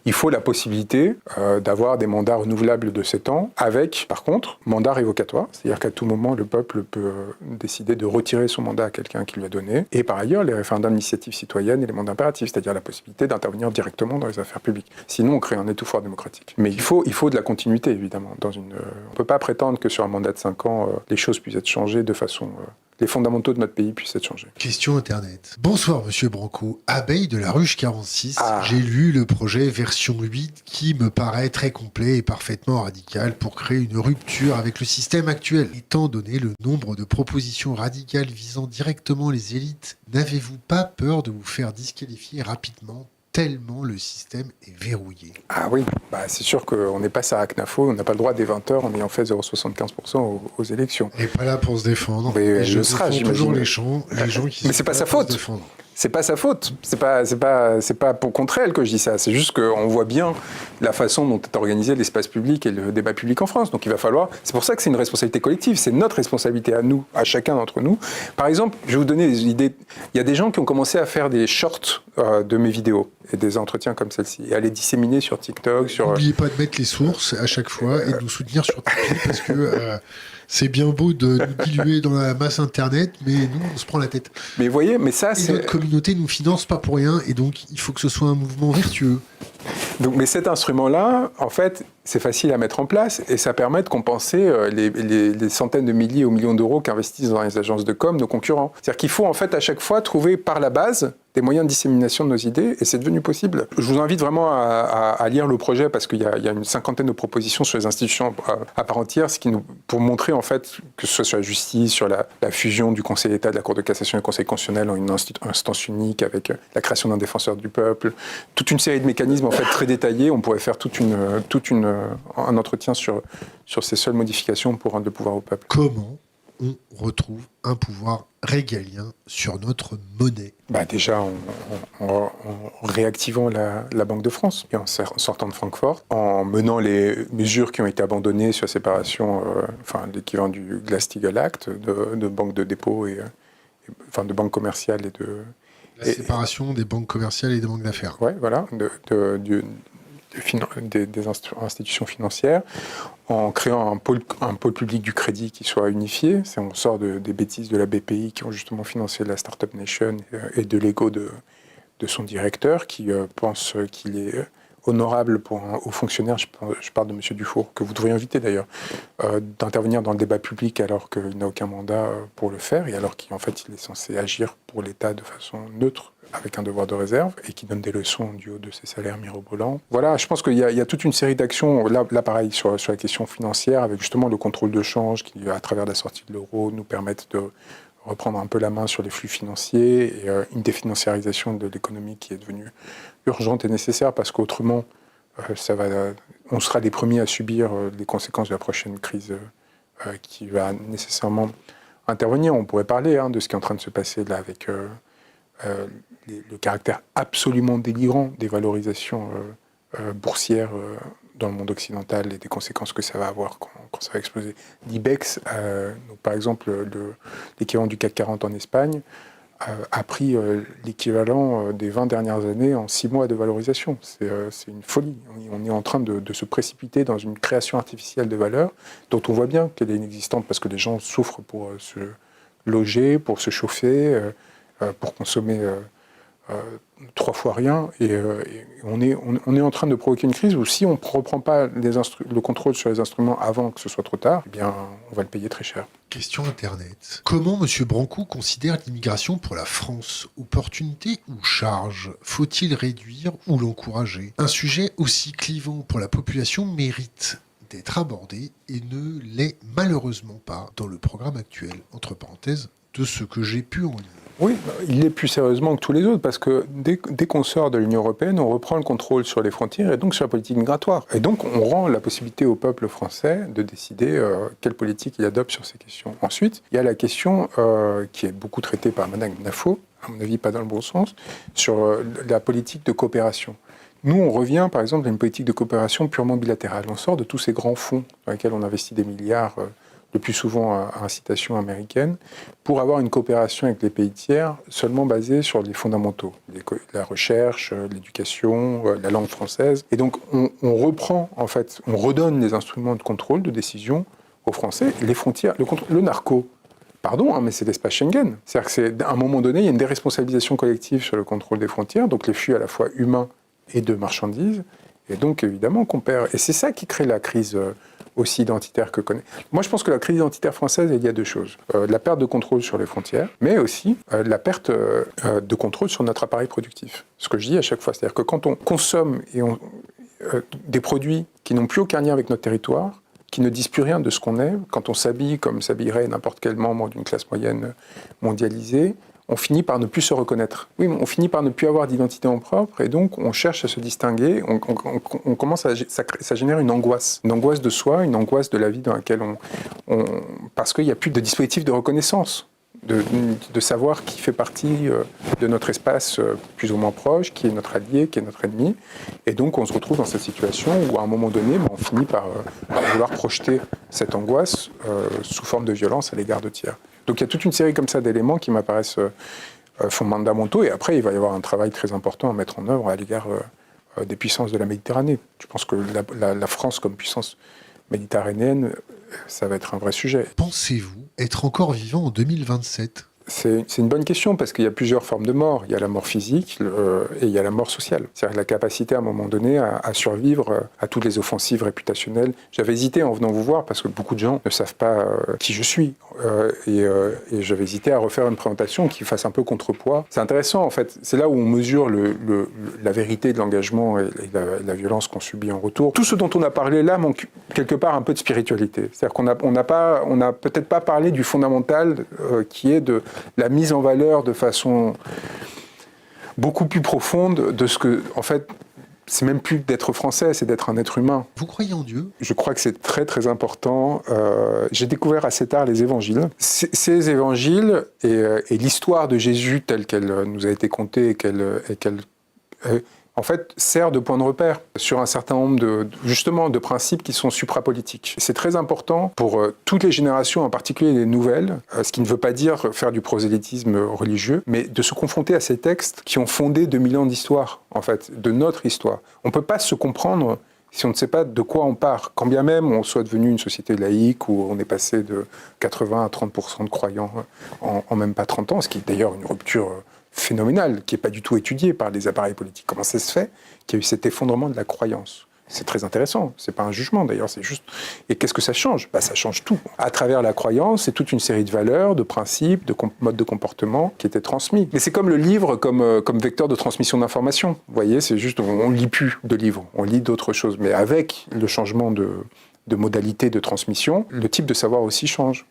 il faut la possibilité d'avoir des mandats renouvelables de 7 ans, avec, par contre, mandat révocatoire. C'est-à-dire qu'à tout moment, le peuple peut décider de retirer son mandat à quelqu'un qui lui a donné. Et par ailleurs, les référendums d'initiative citoyenne et les mandats impératifs, c'est-à-dire la possibilité d'intervenir directement dans les affaires publiques. Sinon, on crée un étouffoir démocratique. Mais il faut de la continuité, évidemment. On ne peut pas prétendre que sur un mandat de 5 ans, les choses puissent être changées de façon... les fondamentaux de notre pays puissent être changés. Question Internet. Bonsoir Monsieur Branco. Abeille de la Ruche 46. J'ai lu le projet version 8 qui me paraît très complet et parfaitement radical pour créer une rupture avec le système actuel. Étant donné le nombre de propositions radicales visant directement les élites, n'avez-vous pas peur de vous faire disqualifier rapidement, tellement le système est verrouillé. Ah oui, c'est sûr qu'on n'est pas Sarah Knafo, on n'a pas le droit dès 20h en ayant fait 0,75% aux élections. Elle n'est pas là pour se défendre. Mais et je le sera, défends toujours j'imagine. les gens qui Mais sont c'est pas là sa pour se faute. défendre. C'est pas sa faute. C'est pas pour contre elle que je dis ça. C'est juste qu'on voit bien la façon dont est organisé l'espace public et le débat public en France. Donc il va falloir. C'est pour ça que c'est une responsabilité collective. C'est notre responsabilité à nous, à chacun d'entre nous. Par exemple, je vais vous donner des idées. Il y a des gens qui ont commencé à faire des shorts de mes vidéos et des entretiens comme celle-ci et à les disséminer sur TikTok. N'oubliez pas de mettre les sources à chaque fois et de nous soutenir sur Tipeee parce que c'est bien beau de nous diluer dans la masse Internet, mais nous, on se prend la tête. Mais vous voyez, mais ça, et notre communauté nous finance pas pour rien, et donc il faut que ce soit un mouvement vertueux. Donc, mais cet instrument-là, en fait, c'est facile à mettre en place et ça permet de compenser les centaines de milliers ou millions d'euros qu'investissent dans les agences de com nos concurrents. C'est-à-dire qu'il faut en fait à chaque fois trouver par la base des moyens de dissémination de nos idées et c'est devenu possible. Je vous invite vraiment à lire le projet parce qu'il y a une cinquantaine de propositions sur les institutions à part entière, pour montrer en fait que ce soit sur la justice, sur la fusion du Conseil d'État, de la Cour de cassation et du Conseil constitutionnel en une instance unique avec la création d'un défenseur du peuple, toute une série de mécanismes en fait très détaillés. On pourrait faire un entretien sur ces seules modifications pour rendre le pouvoir au peuple. Comment on retrouve un pouvoir régalien sur notre monnaie? Déjà en réactivant la Banque de France et en sortant de Francfort, en menant les mesures qui ont été abandonnées sur la séparation, l'équivalent du Glass-Steagall Act, de banques de dépôt de banques commerciales et de... La séparation des banques commerciales et des banques d'affaires. Oui, voilà, des institutions financières, en créant un pôle public du crédit qui soit unifié. On sort des bêtises de la BPI qui ont justement financé la Startup Nation et de l'ego de son directeur qui pense qu'il est honorable pour un haut fonctionnaire, je parle de M. Dufour, que vous devriez inviter d'ailleurs, d'intervenir dans le débat public alors qu'il n'a aucun mandat pour le faire et alors qu'en fait il est censé agir pour l'État de façon neutre, avec un devoir de réserve, et qui donne des leçons du haut de ses salaires mirobolants. Voilà, je pense qu'il y a toute une série d'actions, là pareil, sur la question financière, avec justement le contrôle de change qui, à travers la sortie de l'euro, nous permettent de reprendre un peu la main sur les flux financiers, et une définanciarisation de l'économie qui est devenue urgente et nécessaire, parce qu'autrement, on sera les premiers à subir les conséquences de la prochaine crise qui va nécessairement intervenir. On pourrait parler de ce qui est en train de se passer là avec... le caractère absolument délirant des valorisations boursières dans le monde occidental et des conséquences que ça va avoir quand ça va exploser. L'IBEX, donc par exemple l'équivalent du CAC 40 en Espagne, a pris l'équivalent des 20 dernières années en 6 mois de valorisation. C'est une folie. On est en train de se précipiter dans une création artificielle de valeur dont on voit bien qu'elle est inexistante parce que les gens souffrent pour se loger, pour se chauffer, pour consommer 3 fois rien, et on est en train de provoquer une crise où si on ne reprend pas le contrôle sur les instruments avant que ce soit trop tard, eh bien, on va le payer très cher. Question Internet. Comment M. Branco considère l'immigration pour la France? Opportunité ou charge? Faut-il réduire ou l'encourager? Un sujet aussi clivant pour la population mérite d'être abordé et ne l'est malheureusement pas dans le programme actuel, entre parenthèses, de ce que j'ai pu en lire. Oui, il l'est plus sérieusement que tous les autres, parce que dès qu'on sort de l'Union européenne, on reprend le contrôle sur les frontières et donc sur la politique migratoire. Et donc on rend la possibilité au peuple français de décider quelle politique il adopte sur ces questions. Ensuite, il y a la question qui est beaucoup traitée par Mme Nafo, à mon avis pas dans le bon sens, sur la politique de coopération. Nous, on revient par exemple à une politique de coopération purement bilatérale. On sort de tous ces grands fonds dans lesquels on investit des milliards le plus souvent à incitation américaine, pour avoir une coopération avec les pays tiers seulement basée sur les fondamentaux, la recherche, l'éducation, la langue française. Et donc on reprend, en fait, on redonne les instruments de contrôle, de décision aux Français, les frontières, le narco. Pardon, mais c'est l'espace Schengen. C'est-à-dire qu'à un moment donné, il y a une déresponsabilisation collective sur le contrôle des frontières, donc les flux à la fois humains et de marchandises, et donc évidemment qu'on perd. Et c'est ça qui crée la crise aussi identitaire que connaît. Moi, je pense que la crise identitaire française, il y a 2 choses. La perte de contrôle sur les frontières, mais aussi la perte de contrôle sur notre appareil productif. Ce que je dis à chaque fois, c'est-à-dire que quand on consomme des produits qui n'ont plus aucun lien avec notre territoire, qui ne disent plus rien de ce qu'on est, quand on s'habille comme s'habillerait n'importe quel membre d'une classe moyenne mondialisée, on finit par ne plus se reconnaître. Oui, on finit par ne plus avoir d'identité en propre, et donc on cherche à se distinguer, on commence ça génère une angoisse de soi, une angoisse de la vie dans laquelle parce qu'il n'y a plus de dispositif de reconnaissance. De savoir qui fait partie de notre espace plus ou moins proche, qui est notre allié, qui est notre ennemi. Et donc on se retrouve dans cette situation où à un moment donné, on finit par vouloir projeter cette angoisse sous forme de violence à l'égard de tiers. Donc il y a toute une série comme ça d'éléments qui m'apparaissent fondamentaux. Et après, il va y avoir un travail très important à mettre en œuvre à l'égard des puissances de la Méditerranée. Je pense que la France comme puissance méditerranéenne, ça va être un vrai sujet. Pensez-vous être encore vivant en 2027 ? C'est une bonne question parce qu'il y a plusieurs formes de mort. Il y a la mort physique et il y a la mort sociale. C'est-à-dire la capacité à un moment donné à survivre à toutes les offensives réputationnelles. J'avais hésité en venant vous voir parce que beaucoup de gens ne savent pas qui je suis. Et j'avais hésité à refaire une présentation qui fasse un peu contrepoids. C'est intéressant en fait. C'est là où on mesure la vérité de l'engagement et la violence qu'on subit en retour. Tout ce dont on a parlé là manque quelque part un peu de spiritualité. C'est-à-dire qu'on n'a peut-être pas parlé du fondamental qui est de la mise en valeur de façon beaucoup plus profonde de ce que, en fait, c'est même plus d'être français, c'est d'être un être humain. Vous croyez en Dieu ? Je crois que c'est très très important. J'ai découvert assez tard les évangiles. Ces évangiles et l'histoire de Jésus telle qu'elle nous a été contée et qu'elle en fait, sert de point de repère sur un certain nombre de principes qui sont suprapolitiques. C'est très important pour toutes les générations, en particulier les nouvelles, ce qui ne veut pas dire faire du prosélytisme religieux, mais de se confronter à ces textes qui ont fondé 2000 ans d'histoire, en fait, de notre histoire. On ne peut pas se comprendre si on ne sait pas de quoi on part, quand bien même on soit devenu une société laïque où on est passé de 80 à 30% de croyants en même pas 30 ans, ce qui est d'ailleurs une rupture phénoménal, qui n'est pas du tout étudié par les appareils politiques. Comment ça se fait qu'il y a eu cet effondrement de la croyance ? C'est très intéressant, c'est pas un jugement d'ailleurs, c'est juste... Et qu'est-ce que ça change ? Ça change tout. À travers la croyance, c'est toute une série de valeurs, de principes, de modes de comportement qui étaient transmis. Mais c'est comme le livre, comme vecteur de transmission d'informations. Vous voyez, c'est juste, on ne lit plus de livres, on lit d'autres choses. Mais avec le changement de modalité de transmission, le type de savoir aussi change.